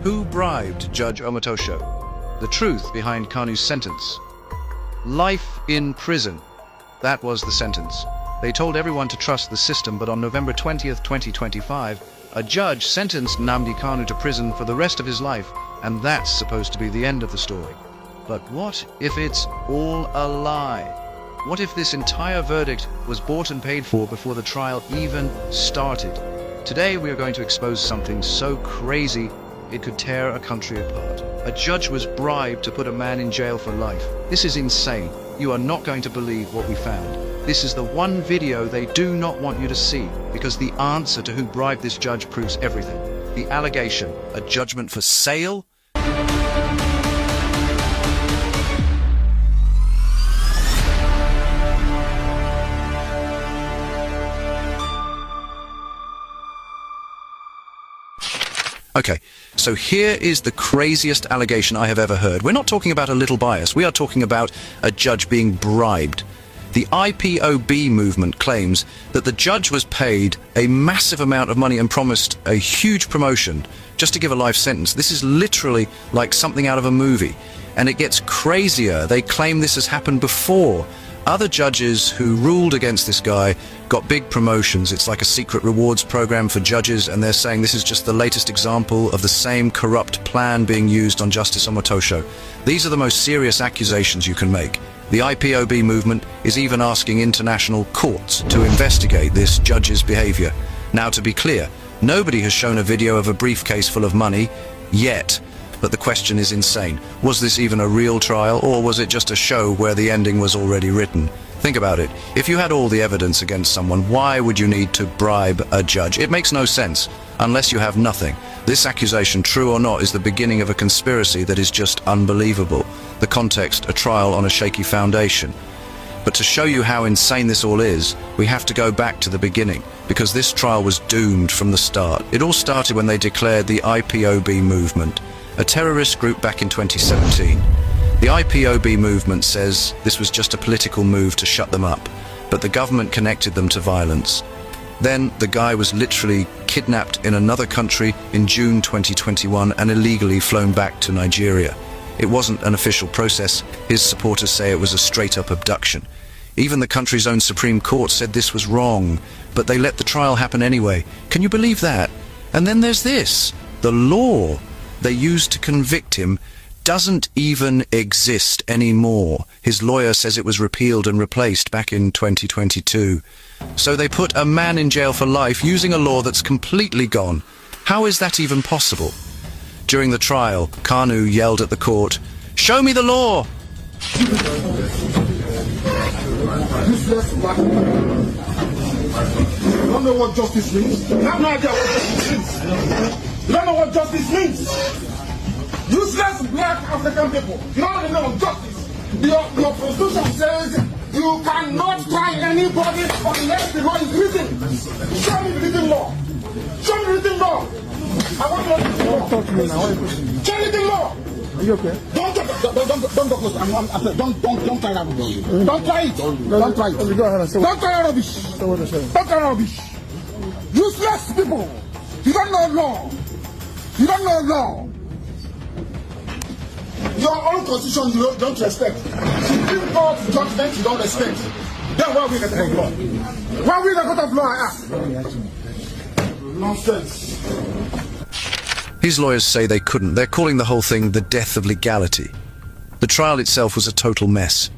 Who bribed Judge Omotosho? The truth behind Kanu's sentence. Life in prison. That was the sentence. They told everyone to trust the system, but on November 20th, 2025, a judge sentenced Nnamdi Kanu to prison for the rest of his life, and that's supposed to be the end of the story. But what if it's all a lie? What if this entire verdict was bought and paid for before the trial even started? Today we are going to expose something so crazy it could tear a country apart. A judge was bribed to put a man in jail for life. This is insane. You are not going to believe what we found. This is the one video they do not want you to see, because the answer to who bribed this judge proves everything. The allegation, a judgment for sale? Okay, so here is the craziest allegation I have ever heard. We're not talking about a little bias. We are talking about a judge being bribed. The IPOB movement claims that the judge was paid a massive amount of money and promised a huge promotion just to give a life sentence. This is literally like something out of a movie. And it gets crazier. They claim this has happened before. Other judges who ruled against this guy got big promotions. It's like a secret rewards program for judges, and they're saying this is just the latest example of the same corrupt plan being used on Justice Omotosho. These are the most serious accusations you can make. The IPOB movement is even asking international courts to investigate this judge's behavior. Now, to be clear, nobody has shown a video of a briefcase full of money yet. But the question is insane. Was this even a real trial, or was it just a show where the ending was already written? Think about it. If you had all the evidence against someone, why would you need to bribe a judge? It makes no sense, unless you have nothing. This accusation, true or not, is the beginning of a conspiracy that is just unbelievable. The context, a trial on a shaky foundation. But to show you how insane this all is, we have to go back to the beginning, because this trial was doomed from the start. It all started when they declared the IPOB movement a terrorist group back in 2017. The IPOB movement says this was just a political move to shut them up, but the government connected them to violence. Then the guy was literally kidnapped in another country in June 2021 and illegally flown back to Nigeria. It wasn't an official process. His supporters say it was a straight-up abduction. Even the country's own Supreme Court said this was wrong, but they let the trial happen anyway. Can you believe that? And then there's this. The law they used to convict him doesn't even exist anymore. His lawyer says it was repealed and replaced back in 2022. So they put a man in jail for life using a law that's completely gone. How is that even possible? During the trial, Kanu yelled at the court, "Show me the law!" You don't know what justice means? You have no idea what justice means. You don't know what justice means. Useless black African people. You don't know the name of justice. Your constitution says you cannot try anybody unless the law is written. Show me the written law. Show me the written law. I want to know the law. Talk to me now. Show me the law. Are you okay? Don't close. Don't try that. Don't try it. Don't try it. Don't try rubbish. Don't try rubbish. Useless people. You don't know law. You don't know law. Your own constitution you don't respect. Supreme Court judgment you don't respect. Then why are we in the court of law? Why are we in the court of law, I ask? Nonsense. His lawyers say they couldn't. They're calling the whole thing the death of legality. The trial itself was a total mess.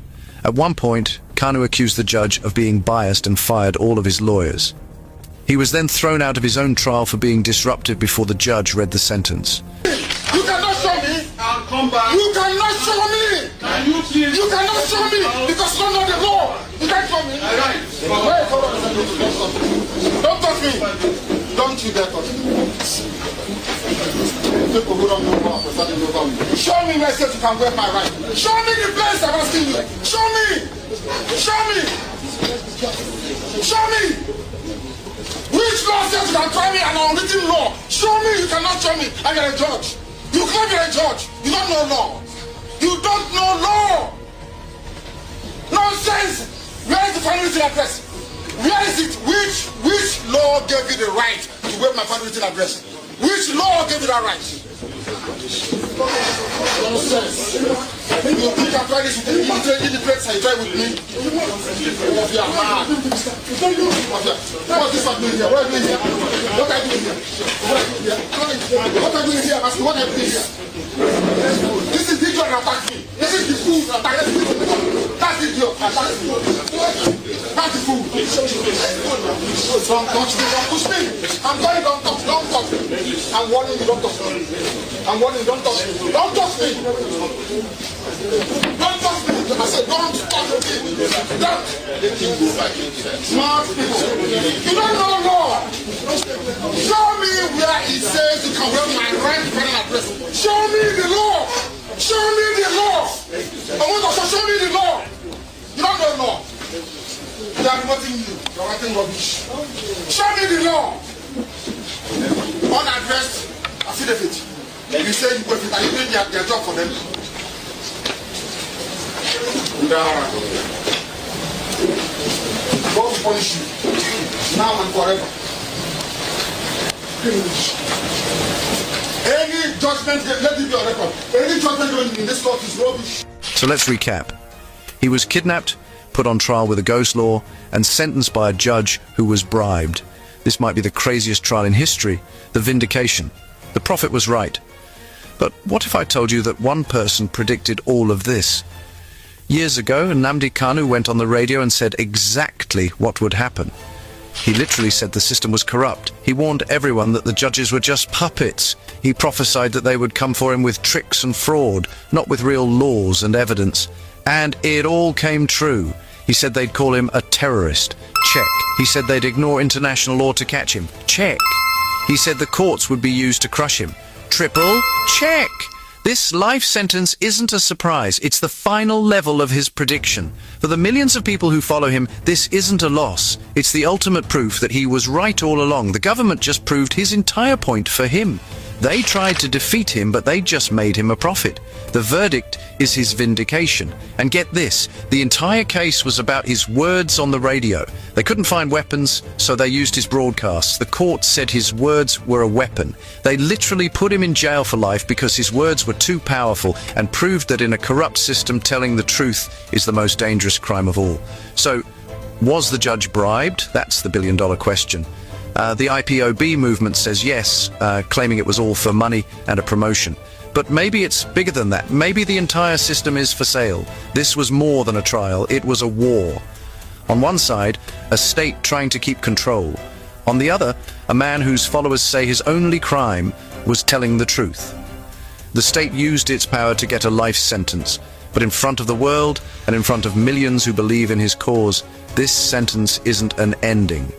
At one point, Kanu accused the judge of being biased and fired all of his lawyers. He was then thrown out of his own trial for being disruptive before the judge read the sentence. You cannot show me. I'll come back. You cannot show me. Can you please? You cannot show me because you don't know the law. You can't show me. All right. Don't touch me. Don't you dare touch me. People who don't know law are presenting over me. Show me where it says you can waive my right. Show me the place I'm asking you. Show me. Show me. Show me. Which law says you can try me and an unwritten law? Show me. You cannot show me. And you're a judge. You claim you're a judge. You don't know law. You don't know law. Nonsense. Where is the final written address? Where is it? Which law gave you the right to waive my final written address? Which law gave you that right? Nonsense. You think I'm trying this with you? You the place I try with me? You are mad. What's this one doing here? What are you doing here? What are you doing here? What are you doing here? Ask me what are you doing here? This is the idiot that attacked me. This is the fool that attacked me. That's the idiot that attacked me. That's the fool. Don't touch me. Don't push me. I'm going, don't touch. Don't touch me. I'm warning you, don't touch me. I'm warning you, don't touch me. Don't touch me. Don't touch me. I said, don't touch me. Don't. Smart people. You don't know law. Show me where it says you can wear my right dependent address. Show me the law. Show me the law. I want to show me the law. You don't know law. They are promoting you. You're writing rubbish. Show me the law. Unaddressed affidavit. You say you go fit and you doing their job for them. God will punish you now and forever. Any judgment, let it be on record. Any judgment in this court is rubbish. So let's recap. He was kidnapped, put on trial with a ghost law, and sentenced by a judge who was bribed. This might be the craziest trial in history, the vindication. The prophet was right. But what if I told you that one person predicted all of this? Years ago, Nnamdi Kanu went on the radio and said exactly what would happen. He literally said the system was corrupt. He warned everyone that the judges were just puppets. He prophesied that they would come for him with tricks and fraud, not with real laws and evidence. And it all came true. He said they'd call him a terrorist. Check. He said they'd ignore international law to catch him. Check. He said the courts would be used to crush him. Triple check. This life sentence isn't a surprise. It's the final level of his prediction. For the millions of people who follow him, this isn't a loss. It's the ultimate proof that he was right all along. The government just proved his entire point for him. They tried to defeat him, but they just made him a prophet. The verdict is his vindication. And get this, the entire case was about his words on the radio. They couldn't find weapons, so they used his broadcasts. The court said his words were a weapon. They literally put him in jail for life because his words were too powerful, and proved that in a corrupt system, telling the truth is the most dangerous crime of all. So, was the judge bribed? That's the billion-dollar question. The IPOB movement says yes, claiming it was all for money and a promotion. But maybe it's bigger than that. Maybe the entire system is for sale. This was more than a trial. It was a war. On one side, a state trying to keep control. On the other, a man whose followers say his only crime was telling the truth. The state used its power to get a life sentence. But in front of the world and in front of millions who believe in his cause, this sentence isn't an ending.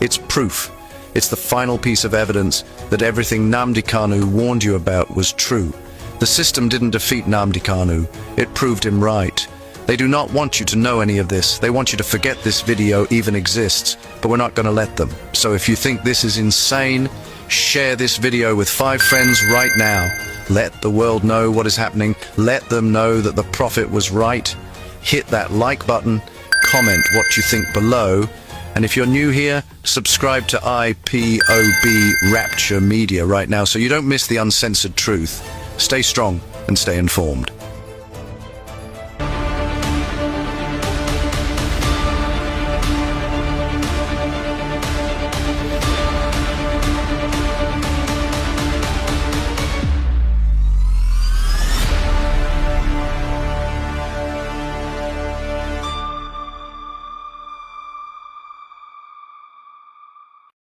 It's proof. It's the final piece of evidence that everything Nnamdi Kanu warned you about was true. The system didn't defeat Nnamdi Kanu. It proved him right. They do not want you to know any of this. They want you to forget this video even exists, but we're not going to let them. So if you think this is insane, share this video with 5 friends right now. Let the world know what is happening. Let them know that the prophet was right. Hit that like button. Comment what you think below. And if you're new here, subscribe to IPOB Rapture Media right now so you don't miss the uncensored truth. Stay strong and stay informed.